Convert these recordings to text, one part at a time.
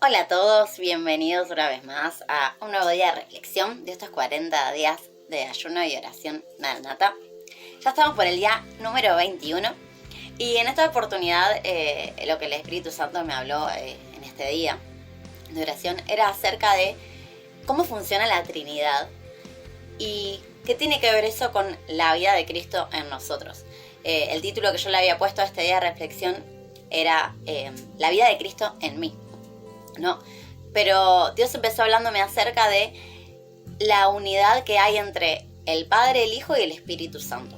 Hola a todos, bienvenidos una vez más a un nuevo día de reflexión de estos 40 días de ayuno y oración Maranata. Ya estamos por el día número 21 y en esta oportunidad lo que el Espíritu Santo me habló en este día de oración era acerca de cómo funciona la Trinidad y qué tiene que ver eso con la vida de Cristo en nosotros. El título que yo le había puesto a este día de reflexión era La vida de Cristo en mí, ¿no? Pero Dios empezó hablándome acerca de la unidad que hay entre el Padre, el Hijo y el Espíritu Santo.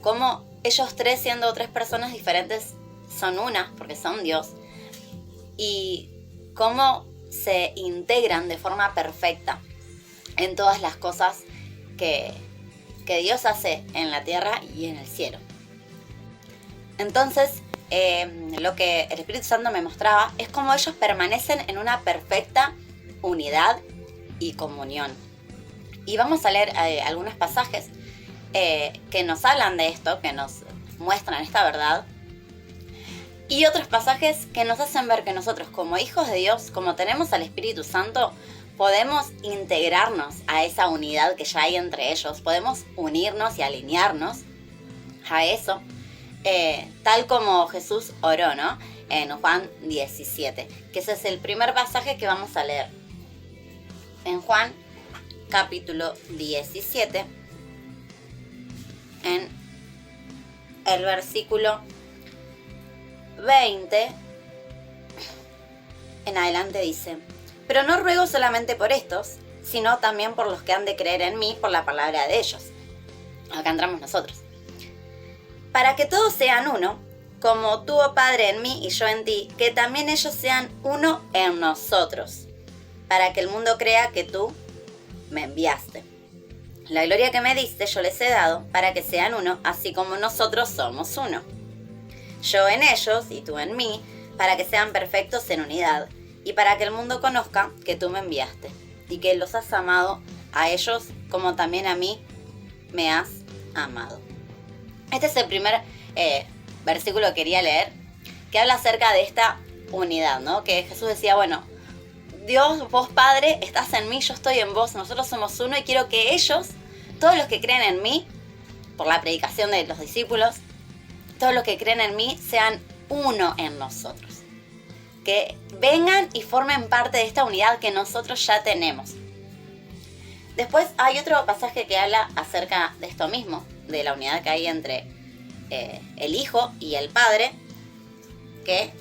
Cómo ellos tres, siendo tres personas diferentes, son una, porque son Dios. Y cómo se integran de forma perfecta en todas las cosas que Dios hace en la tierra y en el cielo. Entonces, lo que el Espíritu Santo me mostraba es cómo ellos permanecen en una perfecta unidad y comunión. Y vamos a leer algunos pasajes que nos hablan de esto, que nos muestran esta verdad. Y otros pasajes que nos hacen ver que nosotros, como hijos de Dios, como tenemos al Espíritu Santo, podemos integrarnos a esa unidad que ya hay entre ellos. Podemos unirnos y alinearnos a eso. Tal como Jesús oró, ¿no? En Juan 17, que ese es el primer pasaje que vamos a leer. En Juan, capítulo 17, en el versículo 20, en adelante dice: pero no ruego solamente por estos, sino también por los que han de creer en mí por la palabra de ellos. Acá entramos nosotros. Para que todos sean uno, como tú, oh Padre, en mí y yo en ti, que también ellos sean uno en nosotros, para que el mundo crea que tú me enviaste. La gloria que me diste yo les he dado, para que sean uno, así como nosotros somos uno. Yo en ellos y tú en mí, para que sean perfectos en unidad, y para que el mundo conozca que tú me enviaste, y que los has amado a ellos como también a mí me has amado. Este es el primer versículo que quería leer, que habla acerca de esta unidad, ¿no? Que Jesús decía, bueno, Dios, vos Padre, estás en mí, yo estoy en vos, nosotros somos uno y quiero que ellos, todos los que creen en mí, por la predicación de los discípulos, todos los que creen en mí sean uno en nosotros. Que vengan y formen parte de esta unidad que nosotros ya tenemos. Después hay otro pasaje que habla acerca de esto mismo, de la unidad que hay entre el Hijo y el Padre, que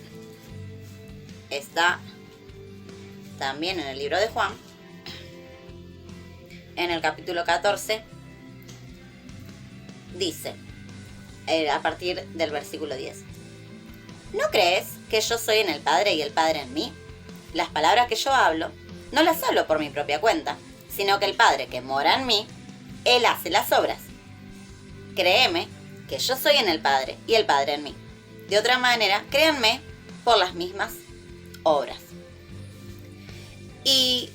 está también en el libro de Juan, en el capítulo 14, dice, a partir del versículo 10, ¿no crees que yo soy en el Padre y el Padre en mí? Las palabras que yo hablo, no las hablo por mi propia cuenta, sino que el Padre que mora en mí, Él hace las obras. Créeme que yo soy en el Padre y el Padre en mí. De otra manera, créanme por las mismas obras. Y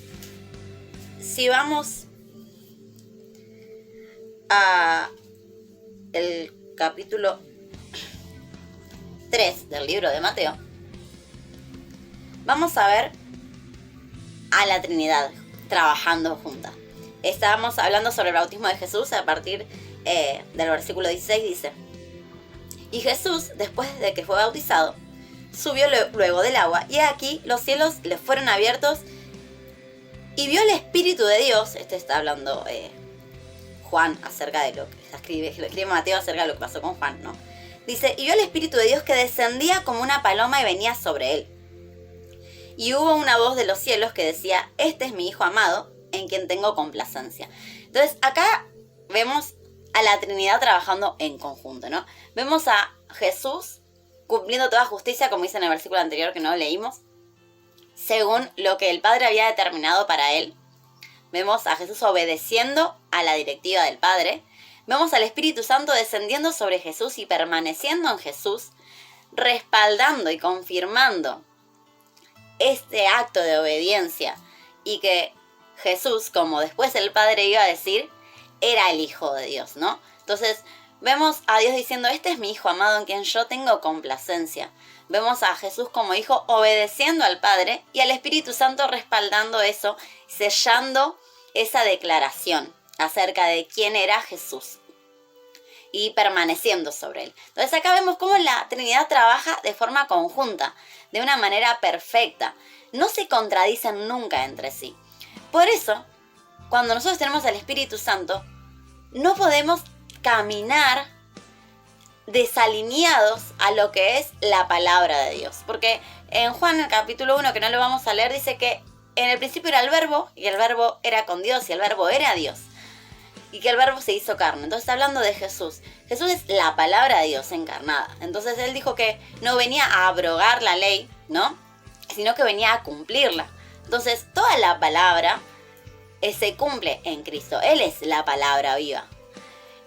si vamos a el capítulo 3 del libro de Mateo, vamos a ver a la Trinidad trabajando juntas. Estábamos hablando sobre el bautismo de Jesús. A partir del versículo 16 dice: y Jesús, después de que fue bautizado, subió luego del agua, y aquí los cielos le fueron abiertos, y vio el Espíritu de Dios. Este está hablando Juan acerca de lo que escribe Mateo acerca de lo que pasó con Juan, ¿no? Dice, y vio el Espíritu de Dios que descendía como una paloma y venía sobre él. Y hubo una voz de los cielos que decía, este es mi Hijo amado, en quien tengo complacencia. Entonces, acá vemos a la Trinidad trabajando en conjunto, ¿no? Vemos a Jesús cumpliendo toda justicia, como dice en el versículo anterior que no leímos, según lo que el Padre había determinado para él. Vemos a Jesús obedeciendo a la directiva del Padre. Vemos al Espíritu Santo descendiendo sobre Jesús y permaneciendo en Jesús, respaldando y confirmando este acto de obediencia, y que Jesús, como después el Padre iba a decir, era el Hijo de Dios, ¿no? Entonces Vemos a Dios diciendo, este es mi Hijo amado en quien yo tengo complacencia. Vemos a Jesús como Hijo obedeciendo al Padre y al Espíritu Santo respaldando eso, sellando esa declaración acerca de quién era Jesús y permaneciendo sobre él. Entonces acá vemos cómo la Trinidad trabaja de forma conjunta, de una manera perfecta. No se contradicen nunca entre sí. Por eso, cuando nosotros tenemos al Espíritu Santo, no podemos caminar desalineados a lo que es la palabra de Dios. Porque en Juan, el capítulo 1, que no lo vamos a leer, dice que en el principio era el verbo, y el verbo era con Dios, y el verbo era Dios. Y que el verbo se hizo carne. Entonces está hablando de Jesús. Jesús es la palabra de Dios encarnada. Entonces él dijo que no venía a abrogar la ley, ¿no? Sino que venía a cumplirla. Entonces toda la palabra se cumple en Cristo. Él es la palabra viva.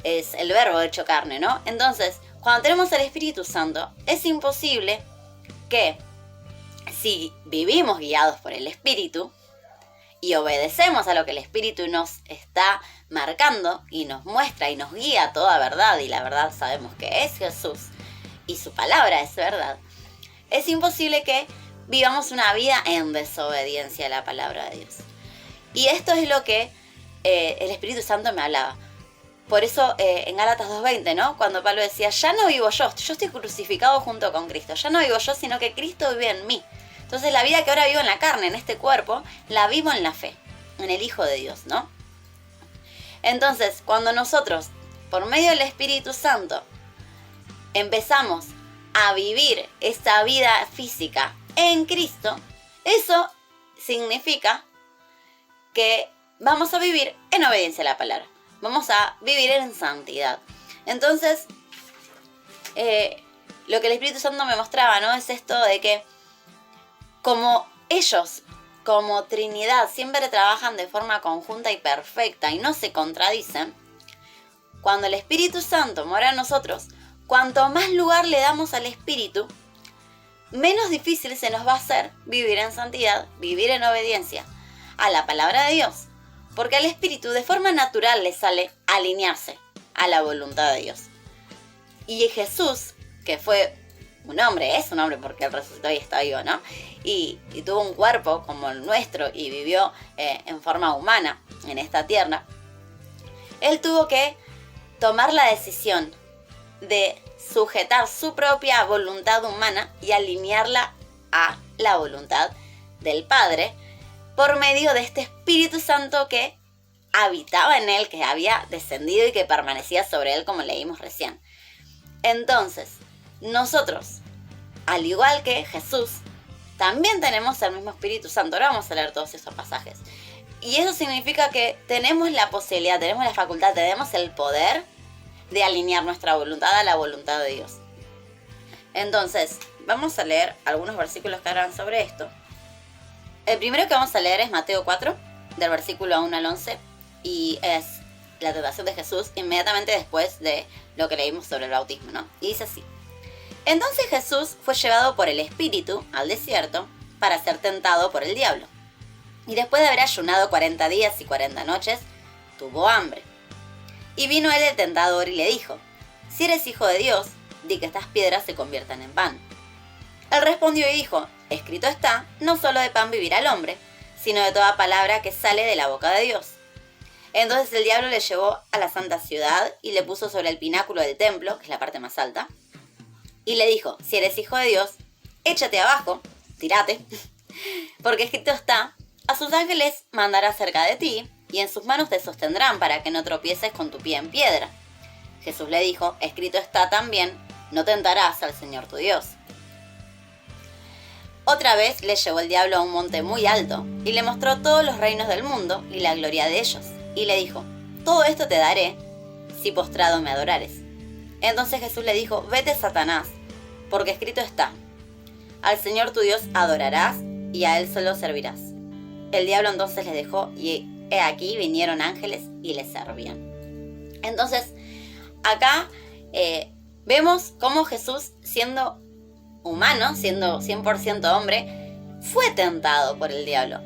Es el verbo hecho carne, ¿no? Entonces, cuando tenemos el Espíritu Santo, es imposible que si vivimos guiados por el Espíritu y obedecemos a lo que el Espíritu nos está marcando y nos muestra y nos guía toda verdad, y la verdad sabemos que es Jesús y su palabra es verdad, es imposible que vivamos una vida en desobediencia a la palabra de Dios. Y esto es lo que el Espíritu Santo me hablaba. Por eso en Gálatas 2:20, ¿no? Cuando Pablo decía, ya no vivo yo estoy crucificado junto con Cristo. Ya no vivo yo, sino que Cristo vive en mí. Entonces la vida que ahora vivo en la carne, en este cuerpo, la vivo en la fe, en el Hijo de Dios, ¿no? Entonces, cuando nosotros, por medio del Espíritu Santo, empezamos a vivir esta vida física en Cristo, eso significa que vamos a vivir en obediencia a la palabra. Vamos a vivir en santidad. Entonces, lo que el Espíritu Santo me mostraba, ¿no? Es esto de que como ellos, como Trinidad, siempre trabajan de forma conjunta y perfecta y no se contradicen, cuando el Espíritu Santo mora en nosotros, cuanto más lugar le damos al Espíritu, menos difícil se nos va a hacer vivir en santidad, vivir en obediencia a la palabra de Dios. Porque al Espíritu de forma natural le sale alinearse a la voluntad de Dios. Y Jesús, que fue un hombre, es un hombre porque él resucitó y está vivo, ¿no? Y tuvo un cuerpo como el nuestro y vivió en forma humana en esta tierra. Él tuvo que tomar la decisión de sujetar su propia voluntad humana y alinearla a la voluntad del Padre, por medio de este Espíritu Santo que habitaba en él, que había descendido y que permanecía sobre él, como leímos recién. Entonces, nosotros, al igual que Jesús, también tenemos el mismo Espíritu Santo. Ahora vamos a leer todos esos pasajes. Y eso significa que tenemos la posibilidad, tenemos la facultad, tenemos el poder de alinear nuestra voluntad a la voluntad de Dios. Entonces, vamos a leer algunos versículos que hablan sobre esto. El primero que vamos a leer es Mateo 4, del versículo 1 al 11, y es la tentación de Jesús inmediatamente después de lo que leímos sobre el bautismo, ¿no? Y dice así: Entonces Jesús fue llevado por el Espíritu al desierto para ser tentado por el diablo. Y después de haber ayunado 40 días y 40 noches, tuvo hambre. Y vino él el tentador y le dijo: Si eres hijo de Dios, di que estas piedras se conviertan en pan. Él respondió y dijo: Escrito está, no solo de pan vivirá el hombre, sino de toda palabra que sale de la boca de Dios. Entonces el diablo le llevó a la santa ciudad y le puso sobre el pináculo del templo, que es la parte más alta, y le dijo: Si eres hijo de Dios, échate abajo, tírate, porque escrito está: a sus ángeles mandará cerca de ti, y en sus manos te sostendrán para que no tropieces con tu pie en piedra. Jesús le dijo: Escrito está también, no tentarás al Señor tu Dios. Otra vez le llevó el diablo a un monte muy alto, y le mostró todos los reinos del mundo y la gloria de ellos, y le dijo: Todo esto te daré, si postrado me adorares. Entonces Jesús le dijo: Vete, Satanás, porque escrito está: Al Señor tu Dios adorarás, y a Él solo servirás. El diablo entonces les dejó, y he aquí vinieron ángeles y les servían. Entonces, acá vemos cómo Jesús, siendo humano, siendo 100% hombre, fue tentado por el diablo.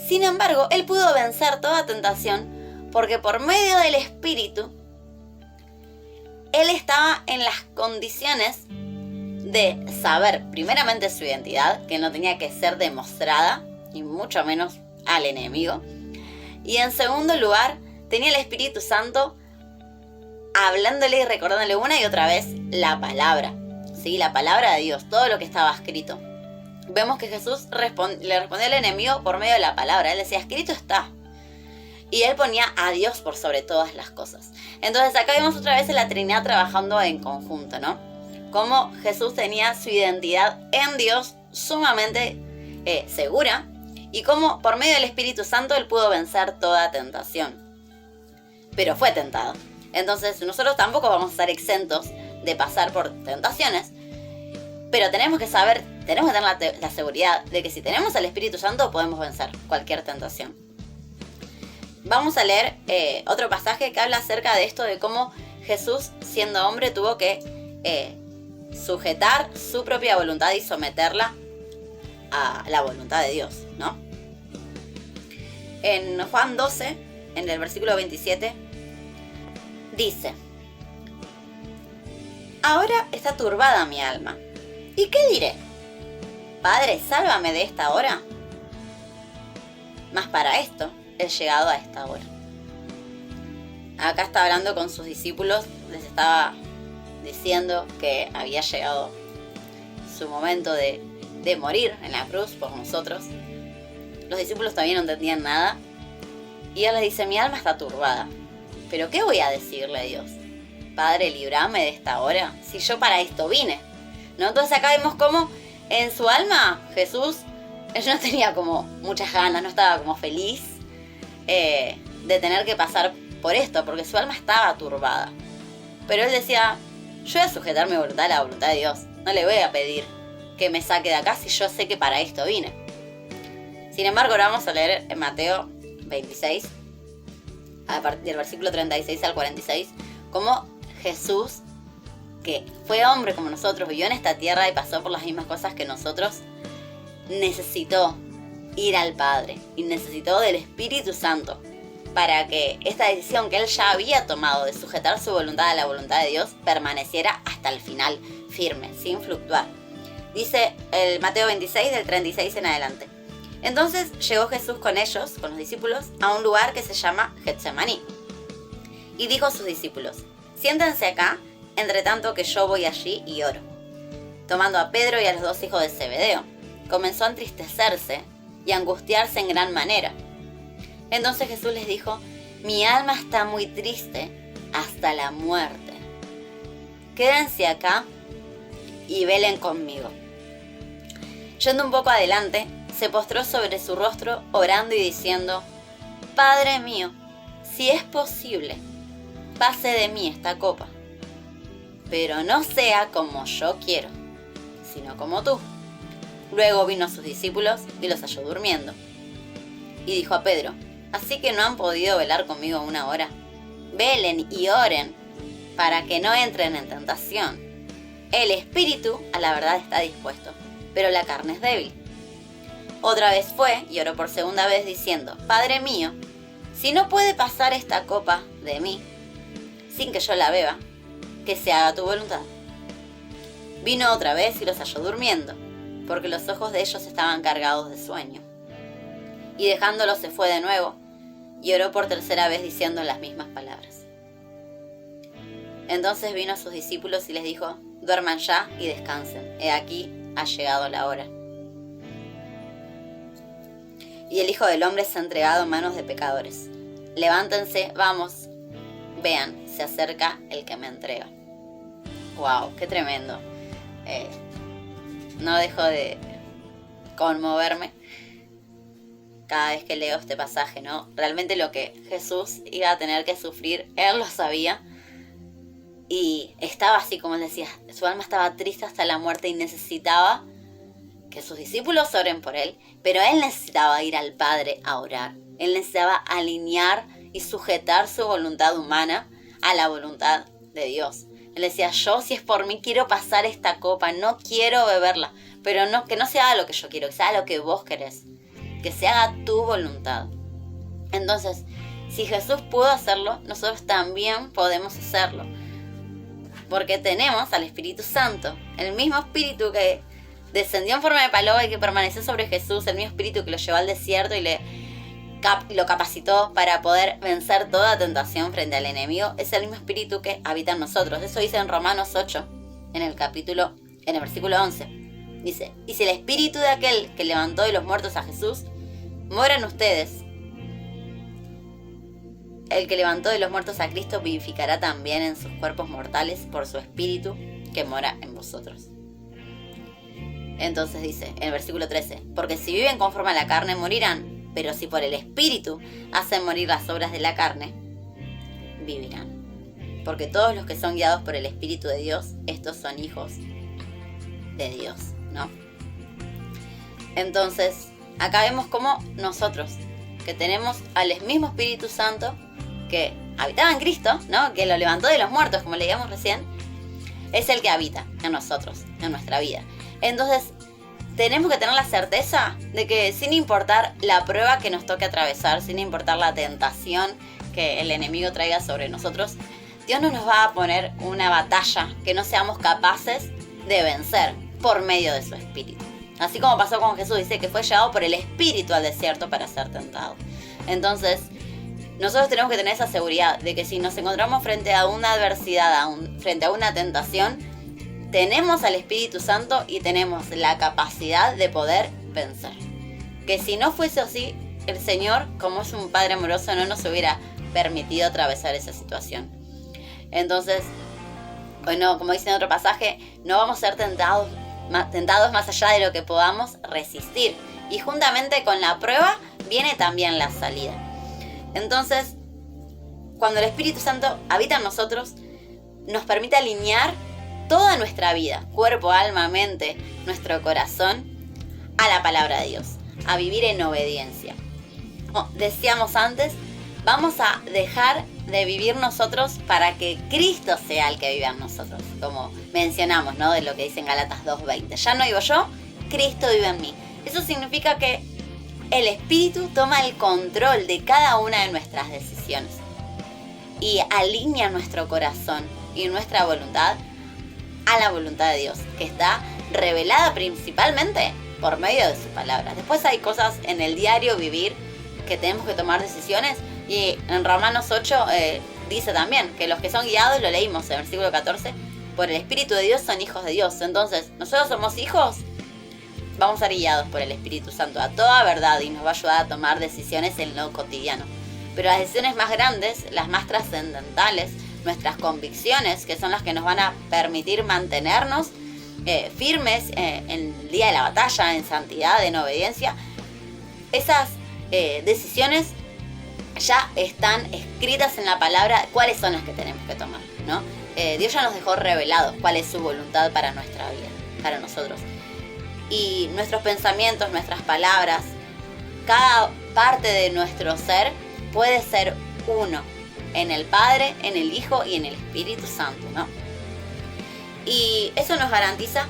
Sin embargo, él pudo vencer toda tentación porque por medio del Espíritu él estaba en las condiciones de saber primeramente su identidad, que no tenía que ser demostrada, y mucho menos al enemigo. Y en segundo lugar, tenía el Espíritu Santo hablándole y recordándole una y otra vez la palabra, ¿sí? La palabra de Dios, todo lo que estaba escrito. Vemos que Jesús le respondió al enemigo por medio de la palabra. Él decía, escrito está. Y él ponía a Dios por sobre todas las cosas. Entonces acá vemos otra vez a la Trinidad trabajando en conjunto, ¿no? Cómo Jesús tenía su identidad en Dios sumamente segura, y cómo por medio del Espíritu Santo él pudo vencer toda tentación. Pero fue tentado. Entonces nosotros tampoco vamos a estar exentos de pasar por tentaciones, pero tenemos que saber, tenemos que tener la seguridad de que si tenemos al Espíritu Santo podemos vencer cualquier tentación. Vamos a leer otro pasaje que habla acerca de esto, de cómo Jesús, siendo hombre, tuvo que sujetar su propia voluntad y someterla a la voluntad de Dios, ¿no? En Juan 12, en el versículo 27, dice: ahora está turbada mi alma. ¿Y qué diré? Padre, sálvame de esta hora. Mas para esto he llegado a esta hora. Acá está hablando con sus discípulos, les estaba diciendo que había llegado su momento de morir en la cruz por nosotros. Los discípulos todavía no entendían nada, y él les dice: mi alma está turbada. ¿Pero qué voy a decirle a Dios? Padre, líbrame de esta hora, si yo para esto vine, ¿no? Entonces acá vemos cómo en su alma Jesús, él no tenía como muchas ganas, no estaba como feliz de tener que pasar por esto, porque su alma estaba turbada. Pero él decía: yo voy a sujetar mi voluntad a la voluntad de Dios, no le voy a pedir que me saque de acá si yo sé que para esto vine. Sin embargo, ahora vamos a leer en Mateo 26, a partir del versículo 36 al 46, cómo Jesús, que fue hombre como nosotros, vivió en esta tierra y pasó por las mismas cosas que nosotros, necesitó ir al Padre y necesitó del Espíritu Santo para que esta decisión que él ya había tomado de sujetar su voluntad a la voluntad de Dios permaneciera hasta el final firme, sin fluctuar. Dice el Mateo 26 del 36 en adelante: entonces llegó Jesús con ellos, con los discípulos, a un lugar que se llama Getsemaní, y dijo a sus discípulos: siéntense acá, entre tanto que yo voy allí y oro. Tomando a Pedro y a los dos hijos de Zebedeo, comenzó a entristecerse y a angustiarse en gran manera. Entonces Jesús les dijo: mi alma está muy triste hasta la muerte. Quédense acá y velen conmigo. Yendo un poco adelante, se postró sobre su rostro, orando y diciendo: Padre mío, si es posible, pase de mí esta copa, pero no sea como yo quiero, sino como tú. Luego vino a sus discípulos y los halló durmiendo. Y dijo a Pedro: ¿así que no han podido velar conmigo una hora? Velen y oren para que no entren en tentación. El espíritu a la verdad está dispuesto, pero la carne es débil. Otra vez fue y oró por segunda vez diciendo: Padre mío, si no puede pasar esta copa de mí sin que yo la beba, que se haga tu voluntad. Vino otra vez y los halló durmiendo, porque los ojos de ellos estaban cargados de sueño. Y dejándolos se fue de nuevo y oró por tercera vez diciendo las mismas palabras. Entonces vino a sus discípulos y les dijo: duerman ya y descansen, he aquí ha llegado la hora. Y el Hijo del Hombre se ha entregado en manos de pecadores. Levántense, vamos, vean, se acerca el que me entrega. ¡Wow! ¡Qué tremendo! No dejo de conmoverme cada vez que leo este pasaje, ¿no? Realmente lo que Jesús iba a tener que sufrir, él lo sabía. Y estaba así, como él decía, su alma estaba triste hasta la muerte y necesitaba que sus discípulos oren por él, pero él necesitaba ir al Padre a orar. Él necesitaba alinear y sujetar su voluntad humana a la voluntad de Dios. Él decía: yo, si es por mí, quiero pasar esta copa, no quiero beberla, pero no, que no se haga lo que yo quiero, que se haga lo que vos querés, que se haga tu voluntad. Entonces, si Jesús pudo hacerlo, nosotros también podemos hacerlo. porque tenemos al Espíritu Santo, el mismo Espíritu que descendió en forma de paloma y que permaneció sobre Jesús, el mismo Espíritu que lo llevó al desierto y lo capacitó para poder vencer toda tentación frente al enemigo, es el mismo Espíritu que habita en nosotros. Eso dice en Romanos 8, en el versículo 11. Dice, y si el Espíritu de aquel que levantó de los muertos a Jesús mora en ustedes, el que levantó de los muertos a Cristo vivificará también en sus cuerpos mortales por su Espíritu que mora en vosotros. Entonces dice, en el versículo 13, porque si viven conforme a la carne morirán, pero si por el Espíritu hacen morir las obras de la carne, vivirán. Porque todos los que son guiados por el Espíritu de Dios, estos son hijos de Dios, ¿no? Entonces, acá vemos cómo nosotros, que tenemos al mismo Espíritu Santo, que habitaba en Cristo, ¿no? Que lo levantó de los muertos, como leíamos recién, es el que habita en nosotros, en nuestra vida. Entonces, tenemos que tener la certeza de que sin importar la prueba que nos toque atravesar, sin importar la tentación que el enemigo traiga sobre nosotros, Dios no nos va a poner una batalla que no seamos capaces de vencer por medio de su Espíritu. Así como pasó con Jesús, dice que fue llevado por el Espíritu al desierto para ser tentado. Entonces, nosotros tenemos que tener esa seguridad de que si nos encontramos frente a una adversidad, frente a una tentación, tenemos al Espíritu Santo y tenemos la capacidad de poder vencer. Que si no fuese así, el Señor, como es un Padre amoroso, no nos hubiera permitido atravesar esa situación. Entonces, bueno, como dice en otro pasaje, no vamos a ser tentados más allá de lo que podamos resistir. Y juntamente con la prueba viene también la salida. Entonces, cuando el Espíritu Santo habita en nosotros, nos permite alinear toda nuestra vida, cuerpo, alma, mente, nuestro corazón, a la palabra de Dios, a vivir en obediencia. Como decíamos antes, vamos a dejar de vivir nosotros para que Cristo sea el que viva en nosotros, como mencionamos, ¿no? De lo que dice en Gálatas 2:20. Ya no vivo yo, Cristo vive en mí. Eso significa que el Espíritu toma el control de cada una de nuestras decisiones y alinea nuestro corazón y nuestra voluntad a la voluntad de Dios, que está revelada principalmente por medio de su palabra. Después hay cosas en el diario vivir que tenemos que tomar decisiones, y en Romanos 8 dice también que los que son guiados, lo leímos en el versículo 14, por el Espíritu de Dios son hijos de Dios. Entonces, nosotros somos hijos, vamos a ser guiados por el Espíritu Santo a toda verdad y nos va a ayudar a tomar decisiones en lo cotidiano. Pero las decisiones más grandes, las más trascendentales, nuestras convicciones, que son las que nos van a permitir mantenernos firmes en el día de la batalla, en santidad, en obediencia, esas decisiones ya están escritas en la palabra, cuáles son las que tenemos que tomar, ¿no? Dios ya nos dejó revelado cuál es su voluntad para nuestra vida, para nosotros. Y nuestros pensamientos, nuestras palabras, cada parte de nuestro ser puede ser uno en el Padre, en el Hijo y en el Espíritu Santo, ¿no? Y eso nos garantiza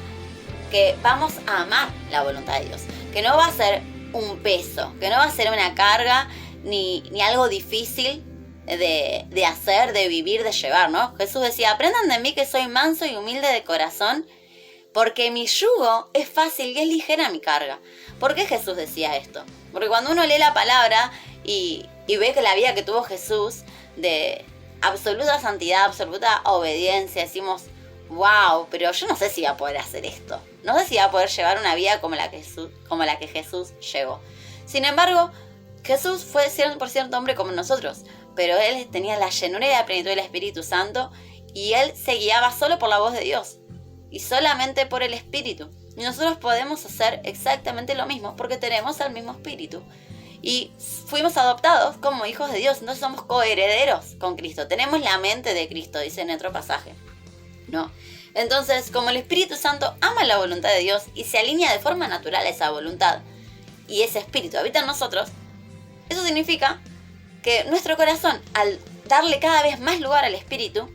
que vamos a amar la voluntad de Dios, que no va a ser un peso, que no va a ser una carga ni algo difícil de hacer, de vivir, de llevar, ¿no? Jesús decía, aprendan de mí que soy manso y humilde de corazón, porque mi yugo es fácil y es ligera mi carga. ¿Por qué Jesús decía esto? Porque cuando uno lee la palabra y ve que la vida que tuvo Jesús de absoluta santidad, absoluta obediencia, decimos, wow, pero yo no sé si voy a poder hacer esto. No sé si voy a poder llevar una vida como la que Jesús llevó. Sin embargo, Jesús fue 100% hombre como nosotros, pero él tenía la llenura y la plenitud del Espíritu Santo y él se guiaba solo por la voz de Dios y solamente por el Espíritu. Y nosotros podemos hacer exactamente lo mismo porque tenemos el mismo Espíritu. Y fuimos adoptados como hijos de Dios, entonces somos coherederos con Cristo. Tenemos la mente de Cristo, dice en otro pasaje, ¿no? Entonces, como el Espíritu Santo ama la voluntad de Dios y se alinea de forma natural a esa voluntad, y ese Espíritu habita en nosotros, eso significa que nuestro corazón, al darle cada vez más lugar al Espíritu,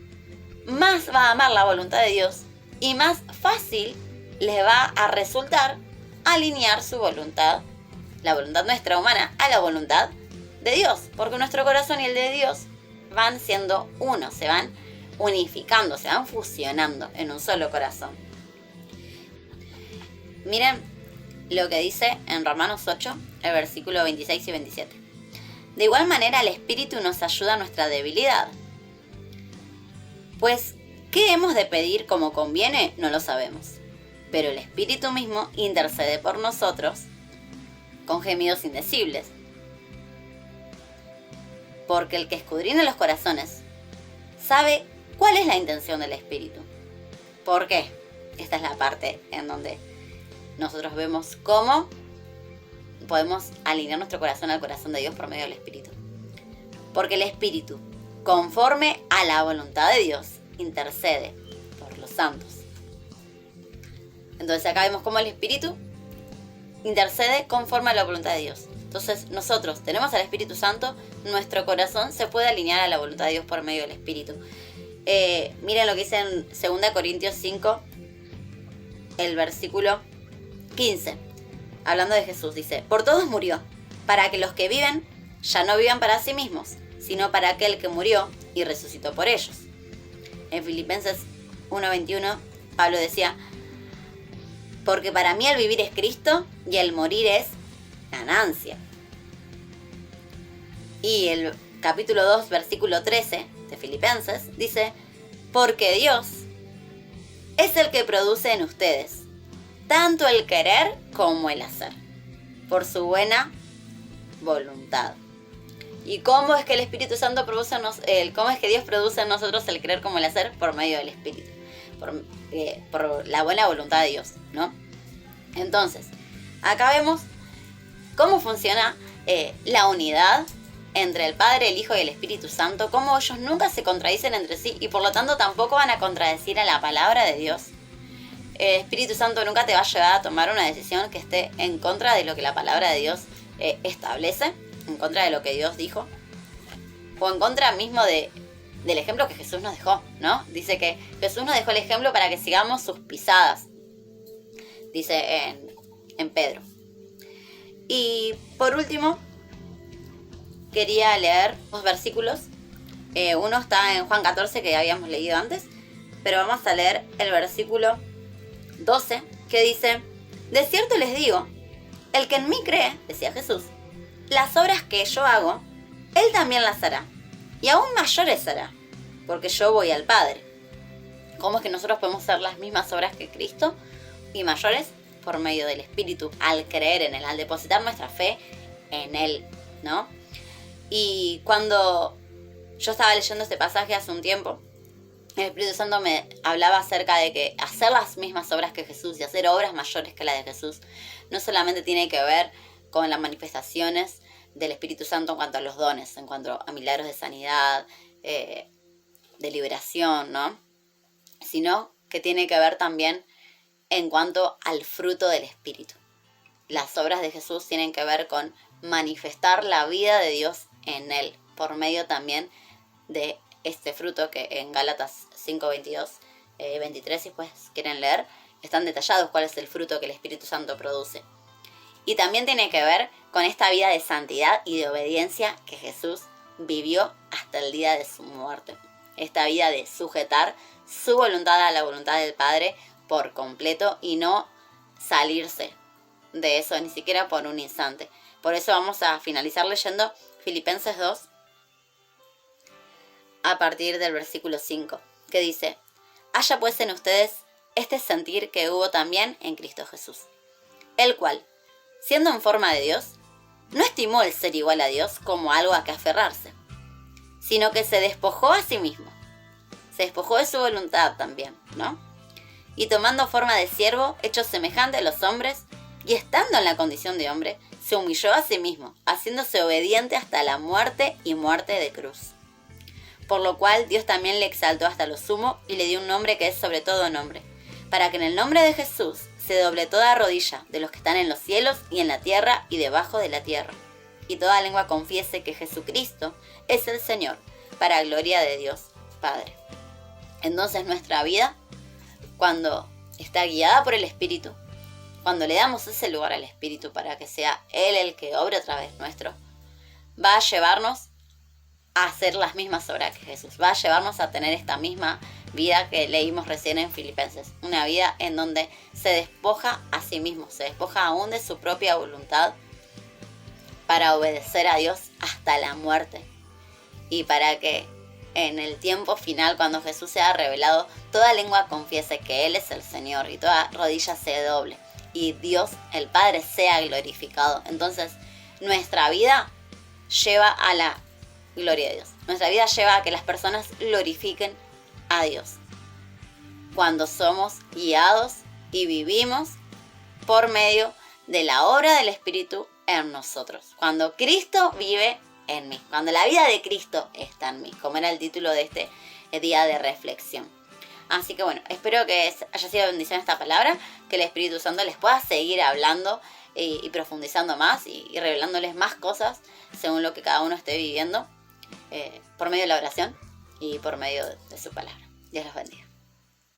más va a amar la voluntad de Dios y más fácil le va a resultar alinear su voluntad, la voluntad nuestra humana, a la voluntad de Dios, porque nuestro corazón y el de Dios van siendo uno, se van unificando, se van fusionando en un solo corazón. Miren lo que dice en Romanos 8, el versículo 26 y 27. De igual manera, el Espíritu nos ayuda a nuestra debilidad. Pues, ¿qué hemos de pedir como conviene? No lo sabemos. Pero el Espíritu mismo intercede por nosotros con gemidos indecibles. Porque el que escudriña los corazones sabe cuál es la intención del Espíritu. ¿Por qué? Esta es la parte en donde nosotros vemos cómo podemos alinear nuestro corazón al corazón de Dios por medio del Espíritu. Porque el Espíritu, conforme a la voluntad de Dios, intercede por los santos. Entonces acá vemos cómo el Espíritu intercede conforme a la voluntad de Dios. Entonces nosotros tenemos al Espíritu Santo, nuestro corazón se puede alinear a la voluntad de Dios por medio del Espíritu. Miren lo que dice en 2 Corintios 5, el versículo 15. Hablando de Jesús, dice: por todos murió, para que los que viven ya no vivan para sí mismos, sino para aquel que murió y resucitó por ellos. En Filipenses 1:21, Pablo decía: porque para mí el vivir es Cristo y el morir es ganancia. Y el capítulo 2, versículo 13 de Filipenses dice: porque Dios es el que produce en ustedes tanto el querer como el hacer, por su buena voluntad. ¿Y cómo es que el Espíritu Santo produce cómo es que Dios produce en nosotros el querer como el hacer? Por medio del Espíritu, por la buena voluntad de Dios, ¿no? Entonces, acá vemos cómo funciona la unidad entre el Padre, el Hijo y el Espíritu Santo, cómo ellos nunca se contradicen entre sí y por lo tanto tampoco van a contradecir a la palabra de Dios. El Espíritu Santo nunca te va a llevar a tomar una decisión que esté en contra de lo que la palabra de Dios establece, en contra de lo que Dios dijo, o en contra mismo del ejemplo que Jesús nos dejó, ¿no? Dice que Jesús nos dejó el ejemplo para que sigamos sus pisadas, dice en Pedro. Y por último, quería leer dos versículos. Uno está en Juan 14, que habíamos leído antes, pero vamos a leer el versículo 12, que dice: de cierto les digo, el que en mí cree, decía Jesús, las obras que yo hago, él también las hará, y aún mayores hará, porque yo voy al Padre. ¿Cómo es que nosotros podemos hacer las mismas obras que Cristo y mayores? Por medio del Espíritu, al creer en Él, al depositar nuestra fe en Él, ¿no? Y cuando yo estaba leyendo este pasaje hace un tiempo, el Espíritu Santo me hablaba acerca de que hacer las mismas obras que Jesús y hacer obras mayores que las de Jesús no solamente tiene que ver con las manifestaciones del Espíritu Santo en cuanto a los dones, en cuanto a milagros de sanidad, de liberación, ¿no? Sino que tiene que ver también en cuanto al fruto del Espíritu. Las obras de Jesús tienen que ver con manifestar la vida de Dios en Él, por medio también de este fruto que en Gálatas 5, 22, 23, si pues quieren leer, están detallados cuál es el fruto que el Espíritu Santo produce. Y también tiene que ver con esta vida de santidad y de obediencia que Jesús vivió hasta el día de su muerte. Esta vida de sujetar su voluntad a la voluntad del Padre por completo y no salirse de eso ni siquiera por un instante. Por eso vamos a finalizar leyendo Filipenses 2 a partir del versículo 5, que dice: haya pues en ustedes este sentir que hubo también en Cristo Jesús, el cual, siendo en forma de Dios, no estimó el ser igual a Dios como algo a que aferrarse, sino que se despojó a sí mismo. Se despojó de su voluntad también, ¿no? Y tomando forma de siervo, hecho semejante a los hombres, y estando en la condición de hombre, se humilló a sí mismo, haciéndose obediente hasta la muerte y muerte de cruz. Por lo cual Dios también le exaltó hasta lo sumo y le dio un nombre que es sobre todo nombre, para que en el nombre de Jesús se doble toda rodilla de los que están en los cielos y en la tierra y debajo de la tierra, y toda lengua confiese que Jesucristo es el Señor, para gloria de Dios Padre. Entonces nuestra vida, cuando está guiada por el Espíritu, cuando le damos ese lugar al Espíritu para que sea Él el que obre a través nuestro, va a llevarnos a hacer las mismas obras que Jesús. Va a llevarnos a tener esta misma vida que leímos recién en Filipenses. Una vida en donde se despoja a sí mismo, se despoja aún de su propia voluntad para obedecer a Dios hasta la muerte. Y para que en el tiempo final, cuando Jesús sea revelado, toda lengua confiese que Él es el Señor y toda rodilla se doble y Dios, el Padre, sea glorificado. Entonces, nuestra vida lleva a la gloria de Dios. Nuestra vida lleva a que las personas glorifiquen a Dios. Cuando somos guiados y vivimos por medio de la obra del Espíritu en nosotros. Cuando Cristo vive en mí. Cuando la vida de Cristo está en mí. Como era el título de este día de reflexión. Así que bueno, espero que haya sido bendición esta palabra. Que el Espíritu Santo les pueda seguir hablando y profundizando más y revelándoles más cosas según lo que cada uno esté viviendo por medio de la oración y por medio de su palabra. Dios los bendiga.